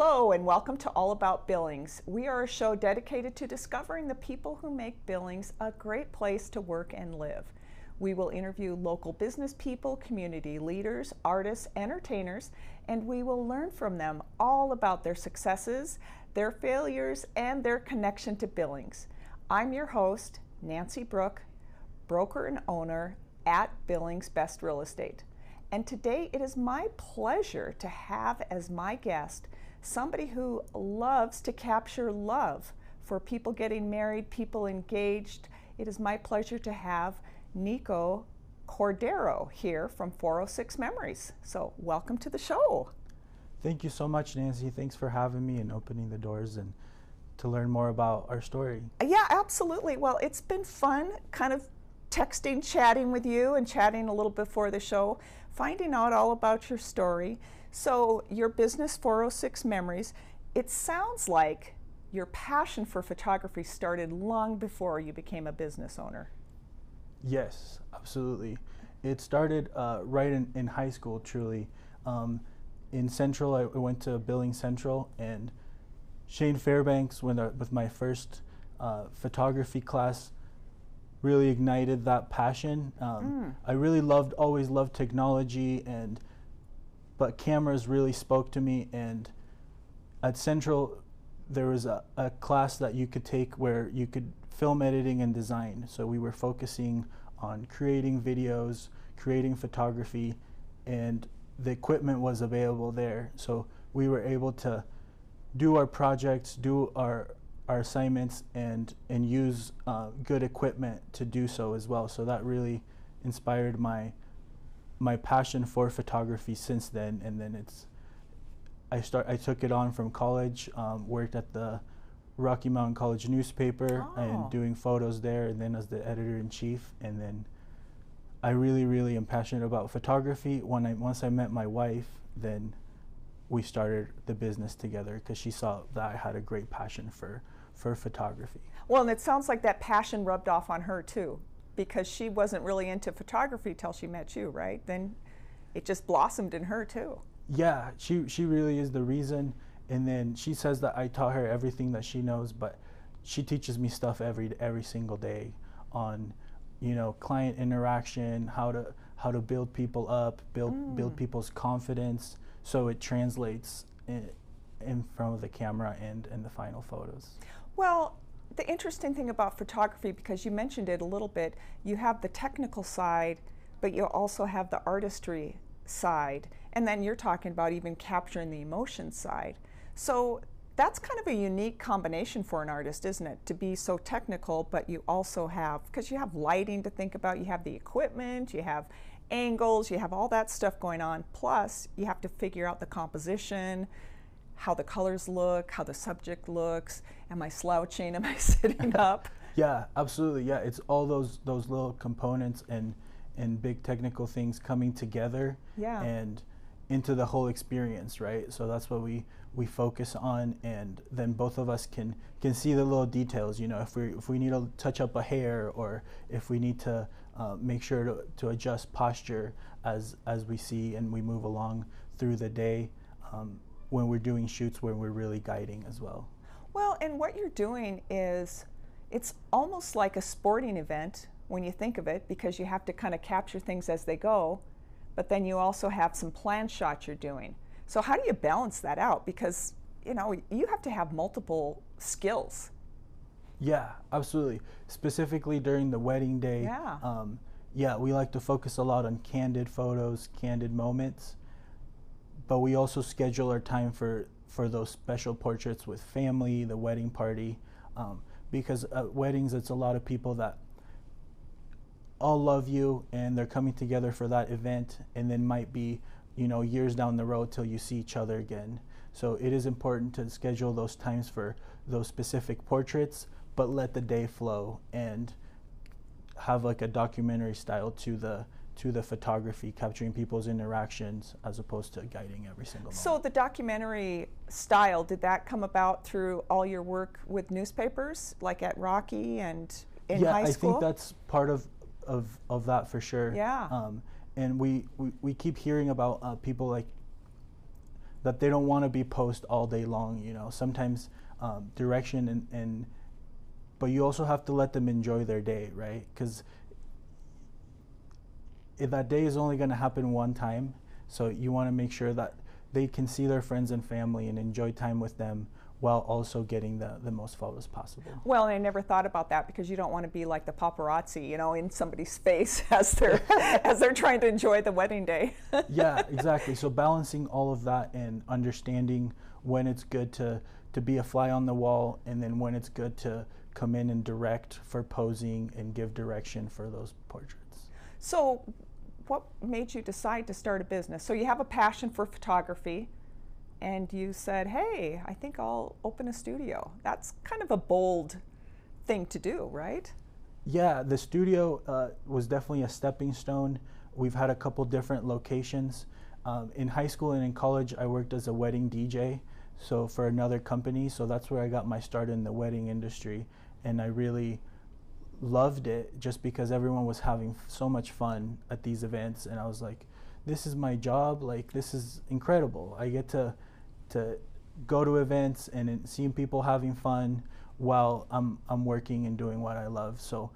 Hello and welcome to All About Billings. We are a show dedicated to discovering the people who make Billings a great place to work and live. We will interview local business people, community leaders, artists, entertainers, and we will learn from them all about their successes, their failures, and their connection to Billings. I'm your host, Nancy Brook, broker and owner at Billings Best Real Estate. And today it is my pleasure to have as my guest somebody who loves to capture love for people getting married, people engaged. It is my pleasure to have Nico Cordero here from 406 Memories. So welcome to the show. Thank you so much, Nancy. Thanks for having me and opening the doors and to learn more about our story. Yeah, absolutely. Well, it's been fun kind of texting, chatting with you and chatting a little before the show, finding out all about your story. So your business, 406 Memories, it sounds like your passion for photography started long before you became a business owner. Yes, absolutely. It started right in high school, truly. In Central, I went to Billings Central, and Shane Fairbanks, with my first photography class, really ignited that passion. I really always loved technology, but cameras really spoke to me. And at Central, there was a class that you could take where you could film editing and design. So we were focusing on creating videos, creating photography, and the equipment was available there. So we were able to do our projects, do our assignments, and use good equipment to do so as well. So that really inspired my passion for photography since then. And then I took it on from college, worked at the Rocky Mountain College newspaper and doing photos there, and then as the editor-in-chief. And then I really am passionate about photography. Once I met my wife, then we started the business together because she saw that I had a great passion for photography. Well, and it sounds like that passion rubbed off on her too, because she wasn't really into photography till she met you, right? Then it just blossomed in her too. Yeah, she really is the reason. And then she says that I taught her everything that she knows, but she teaches me stuff every single day on, client interaction, how to build people up, build people's confidence, so it translates in front of the camera and the final photos. Well, the interesting thing about photography, because you mentioned it a little bit, you have the technical side, but you also have the artistry side, and then you're talking about even capturing the emotion side. So that's kind of a unique combination for an artist, isn't it? To be so technical, but you also have, because you have lighting to think about, you have the equipment, you have angles, you have all that stuff going on, plus you have to figure out the composition, how the colors look, how the subject looks. Am I slouching? Am I sitting up? Yeah, absolutely. Yeah, it's all those little components and big technical things coming together and into the whole experience, right? So that's what we focus on, and then both of us can see the little details. If we need to touch up a hair, or if we need to make sure to adjust posture as we see and we move along through the day. When we're doing shoots where we're really guiding as well. Well, and what you're doing is, it's almost like a sporting event when you think of it, because you have to kind of capture things as they go, but then you also have some planned shots you're doing. So how do you balance that out? Because, you have to have multiple skills. Yeah, absolutely. Specifically during the wedding day, we like to focus a lot on candid photos, candid moments. But we also schedule our time for those special portraits with family, the wedding party, because at weddings, it's a lot of people that all love you and they're coming together for that event, and then might be, years down the road till you see each other again. So it is important to schedule those times for those specific portraits, but let the day flow and have like a documentary style to the photography, capturing people's interactions as opposed to guiding every single moment. So the documentary style, did that come about through all your work with newspapers, like at Rocky and in high school? Yeah, I think that's part of that for sure. Yeah. And we keep hearing about people like that they don't want to be post all day long. You know, sometimes direction and but you also have to let them enjoy their day, right? Because that day is only going to happen one time, so you want to make sure that they can see their friends and family and enjoy time with them while also getting the most photos possible. Well, and I never thought about that, because you don't want to be like the paparazzi, you know, in somebody's face as they're as they're trying to enjoy the wedding day. Yeah, exactly. So balancing all of that and understanding when it's good to be a fly on the wall, and then when it's good to come in and direct for posing and give direction for those portraits. So what made you decide to start a business? So you have a passion for photography, and you said, hey, I think I'll open a studio. That's kind of a bold thing to do, right? Yeah, the studio was definitely a stepping stone. We've had a couple different locations. In high school and in college, I worked as a wedding DJ, so for another company. So that's where I got my start in the wedding industry. And I really loved it just because everyone was having so much fun at these events. And I was like, this is my job. Like, this is incredible. I get to go to events and seeing people having fun while I'm working and doing what I love. So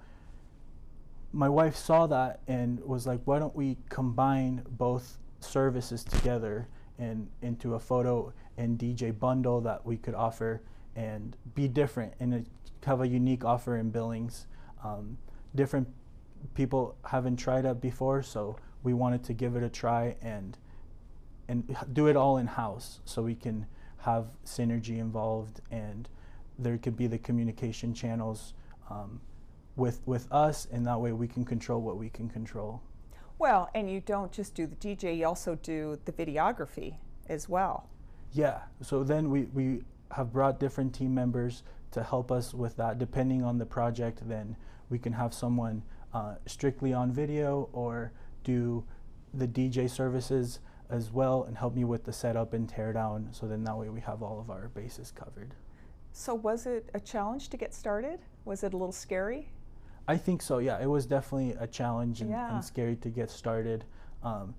my wife saw that and was like, why don't we combine both services together and into a photo and DJ bundle that we could offer and be different and have a unique offer in Billings. Different people haven't tried it before, so we wanted to give it a try and do it all in-house so we can have synergy involved, and there could be the communication channels with us, and that way we can control what we can control. Well, and you don't just do the DJ, you also do the videography as well. Yeah, so then we have brought different team members to help us with that. Depending on the project, then we can have someone strictly on video or do the DJ services as well and help me with the setup and tear down, so then that way we have all of our bases covered. So was it a challenge to get started? Was it a little scary? I think so, yeah. It was definitely a challenge and scary to get started.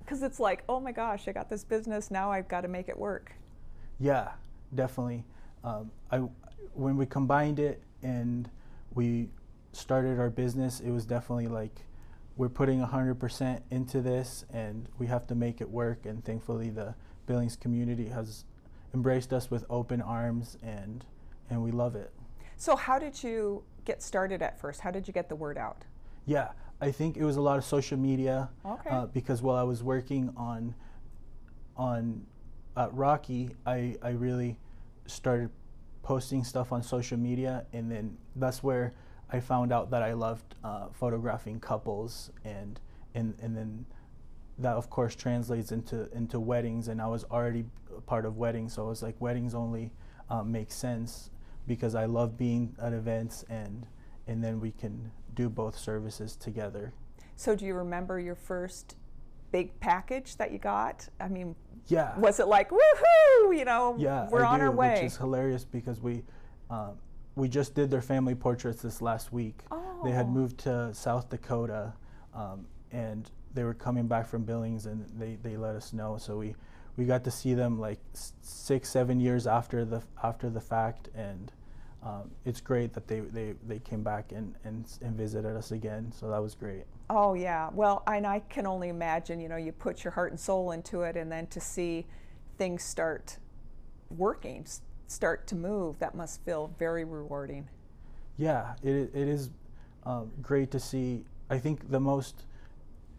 Because it's like, oh my gosh, I got this business, now I've got to make it work. Yeah, definitely. When we combined it and we started our business, it was definitely like, we're putting 100% into this and we have to make it work, and thankfully the Billings community has embraced us with open arms, and we love it. So how did you get started at first? How did you get the word out? Yeah, I think it was a lot of social media. Okay. Because while I was working at Rocky, I really started posting stuff on social media, and then that's where I found out that I loved photographing couples, and then that of course translates into weddings, and I was already a part of weddings, so I was like, weddings only make sense because I love being at events, and then we can do both services together. So do you remember your first big package that you got? I mean, yeah. Was it like, woohoo, you know, yeah, we're on our way? Which is hilarious because we just did their family portraits this last week. Oh. They had moved to South Dakota, and they were coming back from Billings, and they let us know. So we got to see them like 6-7 years after the fact, and it's great that they came back and visited us again. So that was great. Oh yeah, well, and I can only imagine, you know, you put your heart and soul into it, and then to see things start working, start to move, that must feel very rewarding. Yeah, it is great to see. I think the most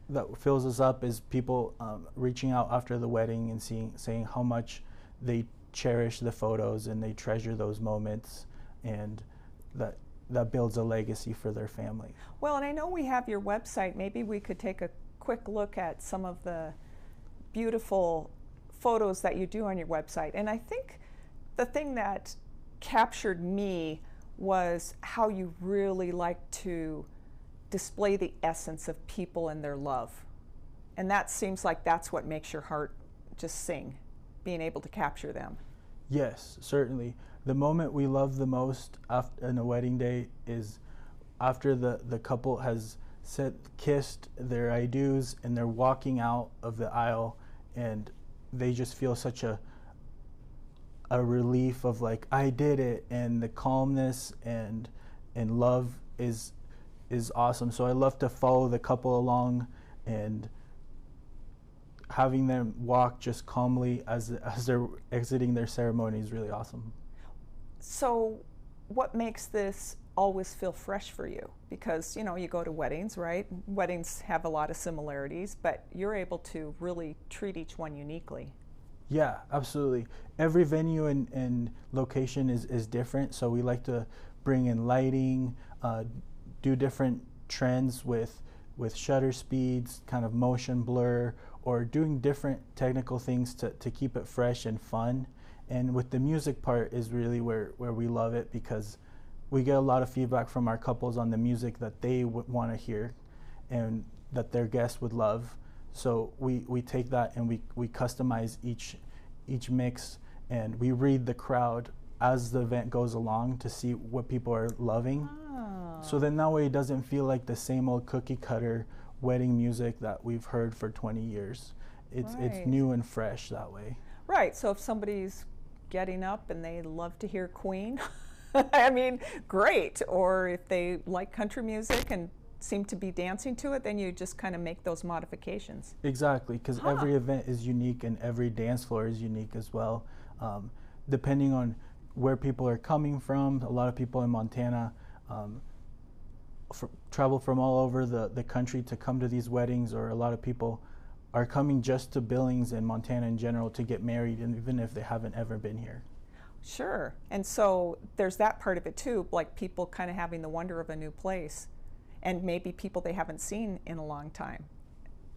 that fills us up is people reaching out after the wedding and saying how much they cherish the photos and they treasure those moments, and that builds a legacy for their family. Well, and I know we have your website. Maybe we could take a quick look at some of the beautiful photos that you do on your website. And I think the thing that captured me was how you really like to display the essence of people and their love. And that seems like that's what makes your heart just sing, being able to capture them. Yes, certainly. The moment we love the most in a wedding day is after the couple has kissed their I-dos and they're walking out of the aisle, and they just feel such a a relief of like, I did it, and the calmness and love is awesome. So I love to follow the couple along, and having them walk just calmly as they're exiting their ceremony is really awesome. So what makes this always feel fresh for you? Because, you know, you go to weddings, right? Weddings have a lot of similarities, but you're able to really treat each one uniquely. Yeah, absolutely. Every venue and location is different, so we like to bring in lighting, do different trends with shutter speeds, kind of motion blur, or doing different technical things to keep it fresh and fun. And with the music part is really where we love it, because we get a lot of feedback from our couples on the music that they would want to hear and that their guests would love. So we take that and we customize each mix, and we read the crowd as the event goes along to see what people are loving. Oh. So then that way it doesn't feel like the same old cookie cutter wedding music that we've heard for 20 years. It's new and fresh that way. Right, so if somebody's getting up and they love to hear Queen, I mean, great. Or if they like country music and seem to be dancing to it, then you just kind of make those modifications. Exactly, because every event is unique and every dance floor is unique as well. Depending on where people are coming from, a lot of people in Montana travel from all over the country to come to these weddings, or a lot of people are coming just to Billings and Montana in general to get married, and even if they haven't ever been here. Sure, and so there's that part of it too, like people kind of having the wonder of a new place, and maybe people they haven't seen in a long time.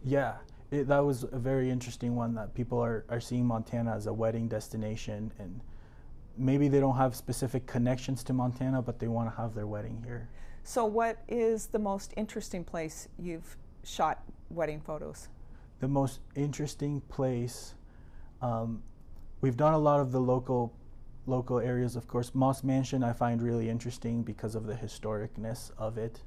Yeah, that was a very interesting one, that people are seeing Montana as a wedding destination, and maybe they don't have specific connections to Montana, but they want to have their wedding here. So what is the most interesting place you've shot wedding photos? The most interesting place, we've done a lot of the local areas, of course. Moss Mansion I find really interesting because of the historicness of it.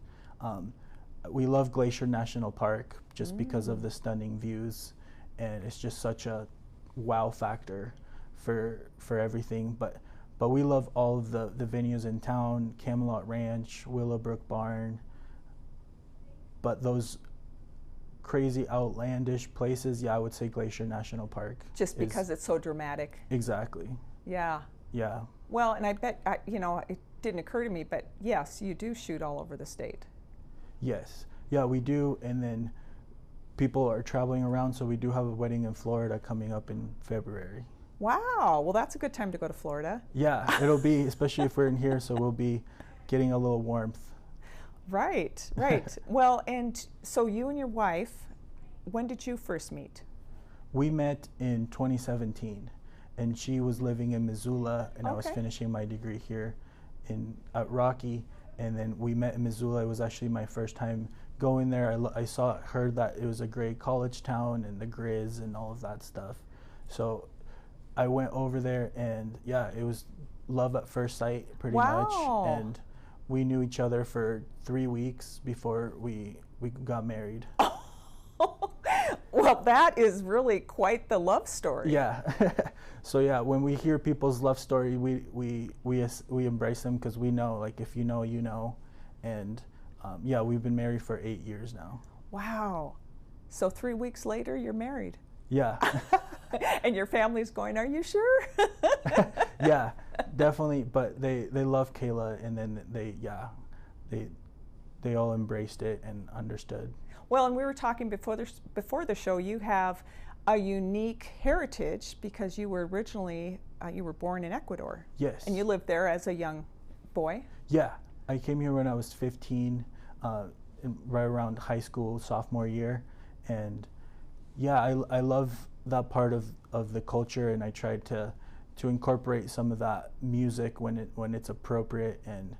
We love Glacier National Park just because of the stunning views, and it's just such a wow factor for everything. But we love all of the venues in town: Camelot Ranch, Willowbrook Barn. But those crazy outlandish places, yeah, I would say Glacier National Park. Just because it's so dramatic. Exactly. Yeah. Yeah. Well, and I bet, you know, it didn't occur to me, but yes, you do shoot all over the state. Yes. Yeah, we do. And then people are traveling around, so we do have a wedding in Florida coming up in February. Wow. Well, that's a good time to go to Florida. Yeah, it'll be, especially if we're in here, so we'll be getting a little warmth. Right, right. Well, and so you and your wife, when did you first meet? We met in 2017, and she was living in Missoula, and I was finishing my degree here at Rocky, and then we met in Missoula. It was actually my first time going there. I heard that it was a great college town and the Grizz and all of that stuff. So I went over there, and yeah, it was love at first sight pretty much. And we knew each other for 3 weeks before we got married. Well, that is really quite the love story. Yeah. So yeah, when we hear people's love story, we embrace them, because we know, like, if you know, you know. And yeah, we've been married for 8 years now. Wow. So 3 weeks later, you're married. Yeah. And your family's going, are you sure? Yeah, definitely. But they love Kayla, and then they all embraced it and understood. Well, and we were talking before the show, you have a unique heritage because you were originally, you were born in Ecuador. Yes. And you lived there as a young boy? Yeah, I came here when I was 15, right around high school, sophomore year. And yeah, I love that part of the culture, and I tried to incorporate some of that music when it's appropriate, and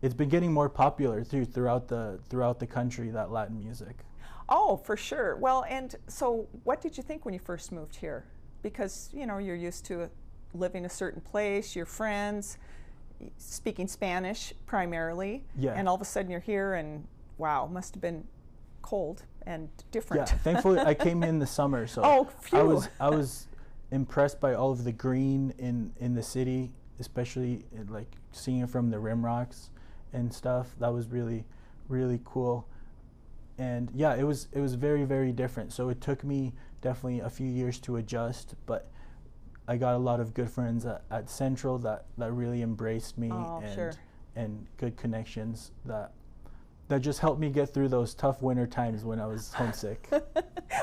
it's been getting more popular throughout the country, that Latin music. Oh, for sure. Well, and so what did you think when you first moved here? Because, you know, you're used to living a certain place, your friends, speaking Spanish primarily, yeah. And all of a sudden you're here, and wow, must have been cold and different. Yeah, thankfully I came in the summer, so oh, phew. I was impressed by all of the green in the city, especially like seeing it from the rim rocks and stuff. That was really, really cool. And yeah, it was very, very different. So it took me definitely a few years to adjust, but I got a lot of good friends at Central that really embraced me, and sure. and good connections that just helped me get through those tough winter times when I was homesick.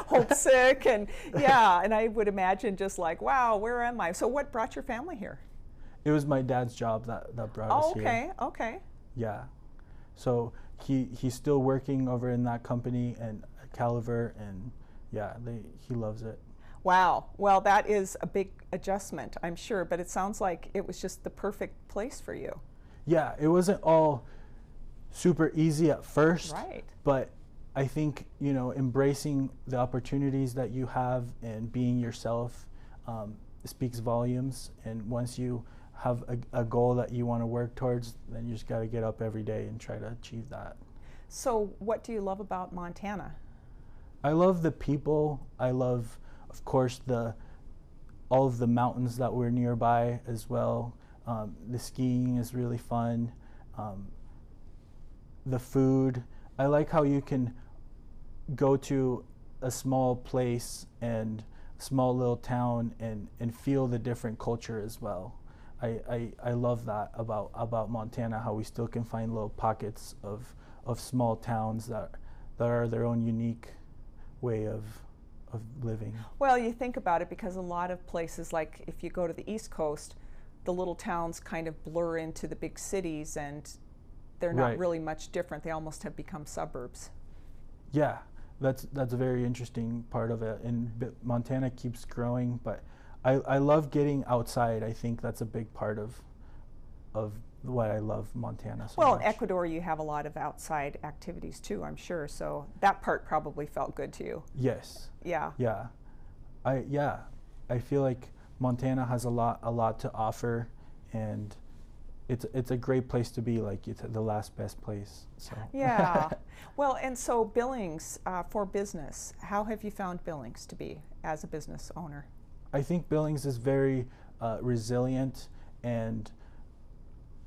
Homesick, and yeah, and I would imagine just like, wow, where am I? So what brought your family here? It was my dad's job that brought us here. Okay, okay. Yeah. So he's still working over in that company and at Caliver, and yeah, he loves it. Wow. Well, that is a big adjustment, I'm sure, but it sounds like it was just the perfect place for you. Yeah, it wasn't all super easy at first, Right. but I think, embracing the opportunities that you have and being yourself speaks volumes. And once you have a goal that you want to work towards, then you just got to get up every day and try to achieve that. So what do you love about Montana? I love the people. I love, of course, all of the mountains that were nearby as well. The skiing is really fun. The food. I like how you can go to a small place and small little town and feel the different culture as well. I love that about Montana, how we still can find little pockets of small towns that are their own unique way of living. Well, you think about it, because a lot of places, like if you go to the East Coast, the little towns kind of blur into the big cities, and they're not Right. really much different. They almost have become suburbs. Yeah, that's a very interesting part of it. And Montana keeps growing, but I love getting outside. I think that's a big part of why I love Montana so Well, much. in Ecuador, you have a lot of outside activities too, I'm sure. So that part probably felt good to you. Yes. Yeah. Yeah. I feel like Montana has a lot to offer, and it's a great place to be. Like, it's the last best place. So. Yeah. Well, and so Billings, for business, how have you found Billings to be as a business owner? I think Billings is very resilient and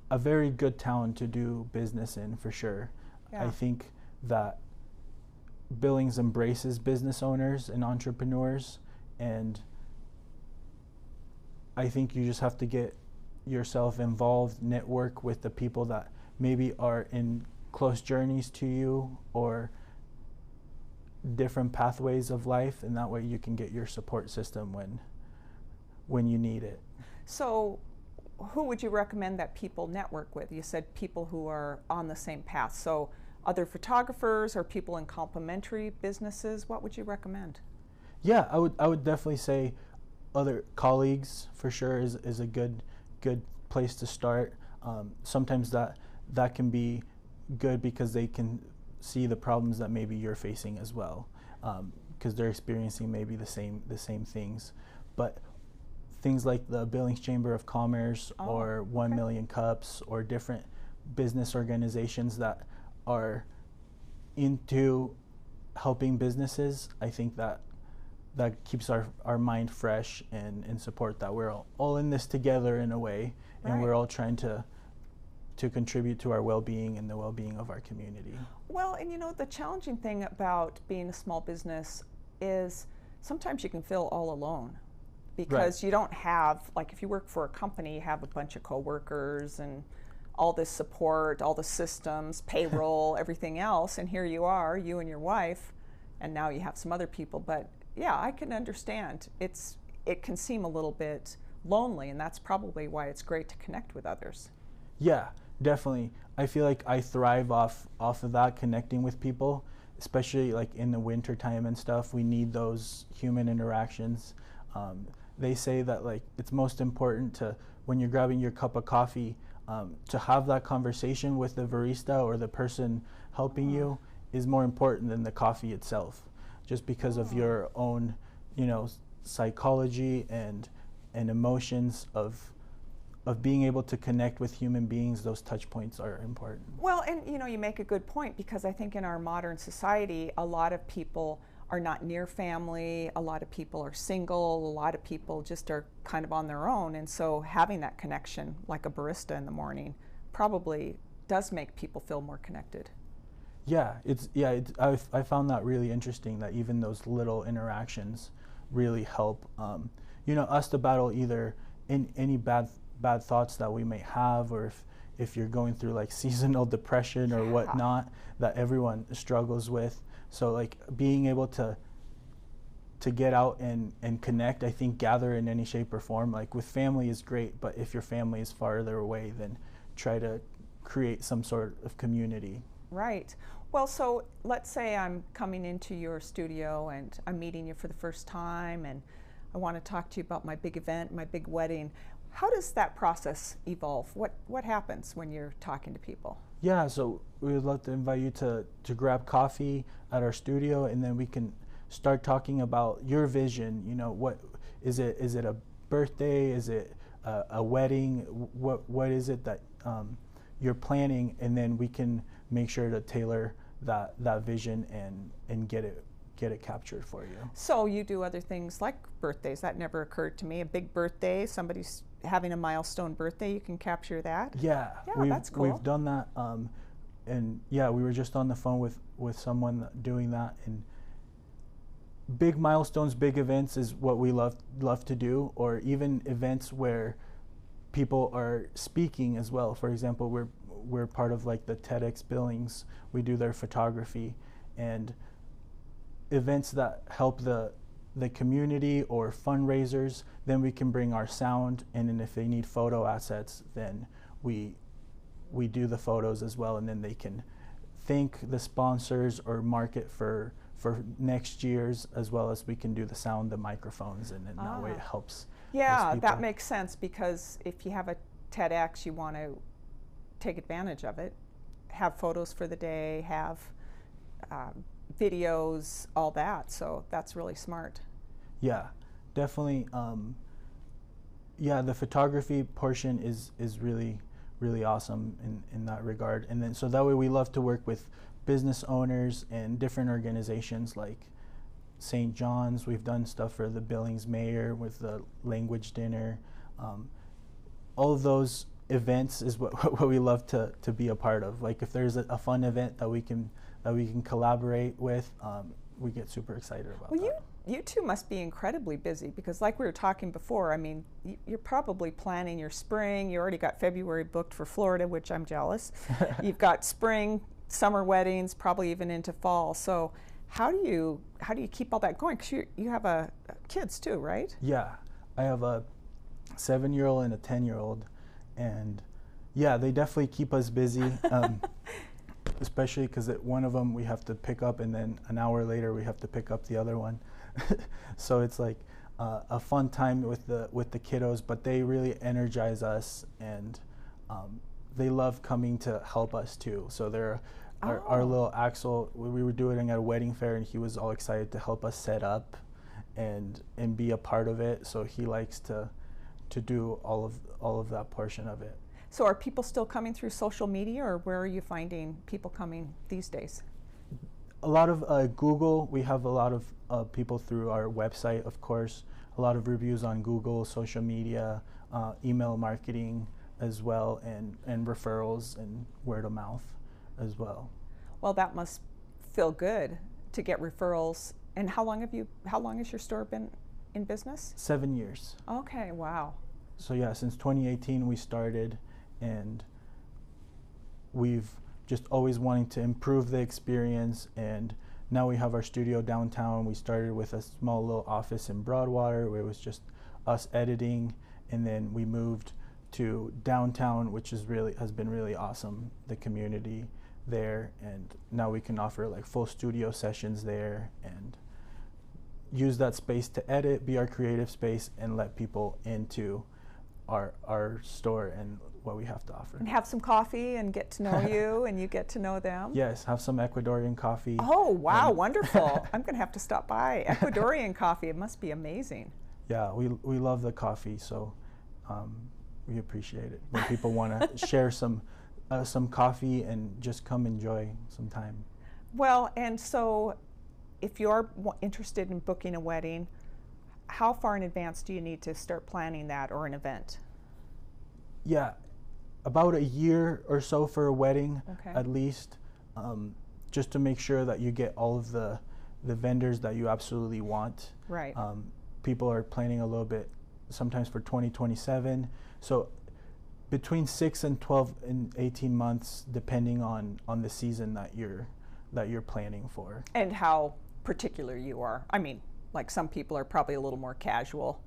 a very good town to do business in, for sure. Yeah. I think that Billings embraces business owners and entrepreneurs, and I think you just have to get yourself involved, network with the people that maybe are in close journeys to you or different pathways of life, and that way you can get your support system when you need it. So who would you recommend that people network with? You said people who are on the same path. So other photographers or people in complementary businesses, what would you recommend? Yeah, I would definitely say other colleagues for sure is a good place to start. Sometimes that can be good because they can see the problems that maybe you're facing as well, because they're experiencing maybe the same things. But things like the Billings Chamber of Commerce or 1 Million Cups or different business organizations that are into helping businesses, I think that keeps our mind fresh and support that we're all in this together in a way, and Right. we're all trying to contribute to our well-being and the well-being of our community. Well, and the challenging thing about being a small business is sometimes you can feel all alone, because Right. you don't have, like if you work for a company, you have a bunch of coworkers and all this support, all the systems, payroll, everything else, and here you are, you and your wife, and now you have some other people. But yeah, I can understand. It can seem a little bit lonely, and that's probably why it's great to connect with others. Yeah, definitely. I feel like I thrive off of that, connecting with people, especially like in the winter time and stuff. We need those human interactions. They say that like it's most important to, when you're grabbing your cup of coffee, to have that conversation with the barista or the person helping you is more important than the coffee itself, just because of your own, psychology and emotions of being able to connect with human beings. Those touch points are important. Well, and you make a good point, because I think in our modern society, a lot of people are not near family. A lot of people are single. A lot of people just are kind of on their own. And so having that connection, like a barista in the morning, probably does make people feel more connected. Yeah, I found that really interesting, that even those little interactions really help, us to battle either in any bad thoughts that we may have, or if you're going through like seasonal depression or whatnot that everyone struggles with. So like being able to get out and connect, I think gather in any shape or form, like with family is great, but if your family is farther away, then try to create some sort of community. Right. Well, so let's say I'm coming into your studio and I'm meeting you for the first time, and I want to talk to you about my big event, my big wedding. How does that process evolve? What happens when you're talking to people? Yeah, so we would love to invite you to grab coffee at our studio, and then we can start talking about your vision. What is it? Is it a birthday? Is it a wedding? What is it that you're planning? And then we can make sure to tailor that vision and get it captured for you. So you do other things like birthdays. That never occurred to me. A big birthday, somebody's having a milestone birthday, you can capture that. Yeah, that's cool. We've done that, and yeah, we were just on the phone with someone doing that. And big milestones, big events is what we love to do, or even events where people are speaking as well. For example, we're part of like the TEDx Billings. We do their photography, and events that help the community or fundraisers. Then we can bring our sound, and then if they need photo assets, then we do the photos as well, and then they can thank the sponsors or market for next year's, as well as we can do the sound, the microphones, and then that way it helps. Yeah, that makes sense, because if you have a TEDx, you want to take advantage of it, have photos for the day, have videos, all that. So that's really smart. Yeah, definitely. The photography portion is really awesome in that regard. And then so that way we love to work with business owners and different organizations like St. John's. We've done stuff for the Billings mayor with the language dinner. All of those events is what we love to be a part of. Like if there's a fun event that we can collaborate with, we get super excited about that. You two must be incredibly busy, because like we were talking before, I mean, you're probably planning your spring. You already got February booked for Florida, which I'm jealous. You've got spring, summer weddings, probably even into fall. So how do you keep all that going? Because you have kids too, right? Yeah, I have a 7-year-old and a 10-year-old, and yeah, they definitely keep us busy. Especially because one of them we have to pick up, and then an hour later we have to pick up the other one. So it's like a fun time with the kiddos, but they really energize us, and they love coming to help us too. So they're our little Axel. We were doing it at a wedding fair, and he was all excited to help us set up and be a part of it. So he likes to do all of that portion of it. So are people still coming through social media, or where are you finding people coming these days? A lot of Google. We have a lot of people through our website, of course. A lot of reviews on Google, social media, email marketing as well, and referrals and word of mouth as well. Well, that must feel good to get referrals. And how long has your store been in business? 7 years. Okay, wow. So yeah, since 2018 we started, and we've just always wanting to improve the experience, and now we have our studio downtown. We started with a small little office in Broadwater where it was just us editing, and then we moved to downtown, which has been really awesome, the community there, and now we can offer like full studio sessions there and use that space to edit, be our creative space, and let people into our store and what we have to offer. And have some coffee and get to know you, and you get to know them. Yes, have some Ecuadorian coffee. Oh, wow, wonderful. I'm going to have to stop by. Ecuadorian coffee, it must be amazing. Yeah, we love the coffee, so we appreciate it when people want to share some coffee and just come enjoy some time. Well, and so if you're interested in booking a wedding, how far in advance do you need to start planning that or an event? Yeah, about a year or so for a wedding, Okay. at least, just to make sure that you get all of the vendors that you absolutely want. Right. People are planning a little bit, sometimes for 2027. So between 6 and 12 and 18 months, depending on the season that you're planning for. And how particular you are. I mean, like some people are probably a little more casual.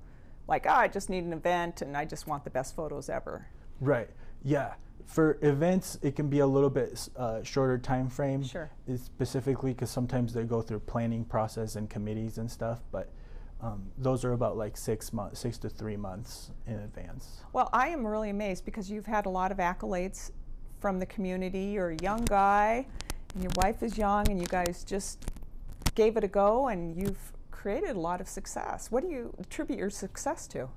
Like, I just need an event and I just want the best photos ever. Right. Yeah. For events, it can be a little bit shorter time frame. Sure. It's specifically because sometimes they go through planning process and committees and stuff, but those are about like 6 to 3 months in advance. Well, I am really amazed because you've had a lot of accolades from the community. You're a young guy and your wife is young and you guys just gave it a go and you've created a lot of success. What do you attribute your success to?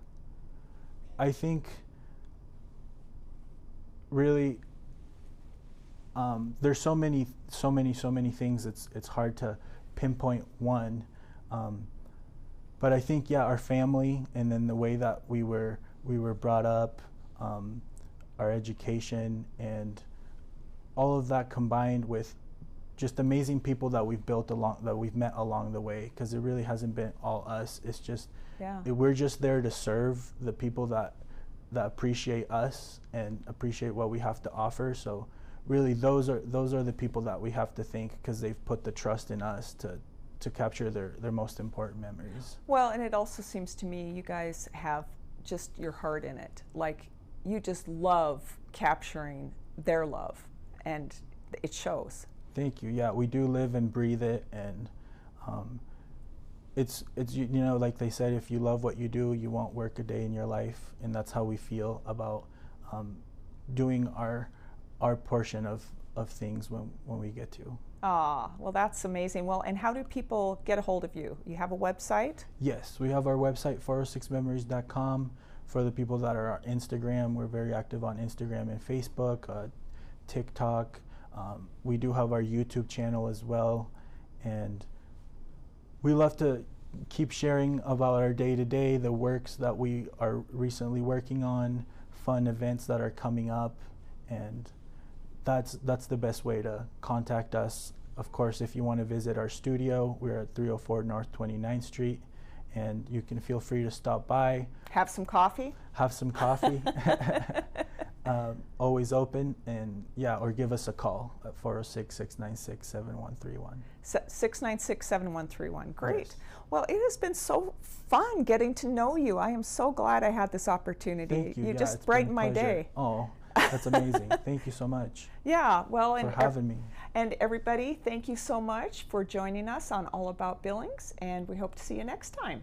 I think really there's so many things. It's hard to pinpoint one, but I think our family and then the way that we were brought up, our education and all of that combined with just amazing people that we've met along the way, because it really hasn't been all us. It's just we're just there to serve the people that appreciate us and appreciate what we have to offer. So really those are the people that we have to thank, because they've put the trust in us to capture their most important memories. Well, and it also seems to me you guys have just your heart in it. Like, you just love capturing their love, and it shows. Thank you. Yeah, we do live and breathe it, and it's like they said, if you love what you do, you won't work a day in your life, and that's how we feel about doing our portion of things when we get to. Ah, well, that's amazing. Well, and how do people get a hold of you? You have a website? Yes, we have our website, 406memories.com. For the people that are on Instagram, we're very active on Instagram and Facebook, TikTok. We do have our YouTube channel as well, and we love to keep sharing about our day-to-day, the works that we are recently working on, fun events that are coming up, and that's the best way to contact us. Of course, if you want to visit our studio, we're at 304 North 29th Street, and you can feel free to stop by. Have some coffee? Have some coffee. Always open, and or give us a call at 406-696-7131. 696-7131. Great. Yes. Well, it has been so fun getting to know you. I am so glad I had this opportunity. Thank you. You Yeah, just it's been a brightened my pleasure. day. Oh, that's amazing. Thank you so much Yeah, well, for having me. And everybody, thank you so much for joining us on All About Billings, and we hope to see you next time.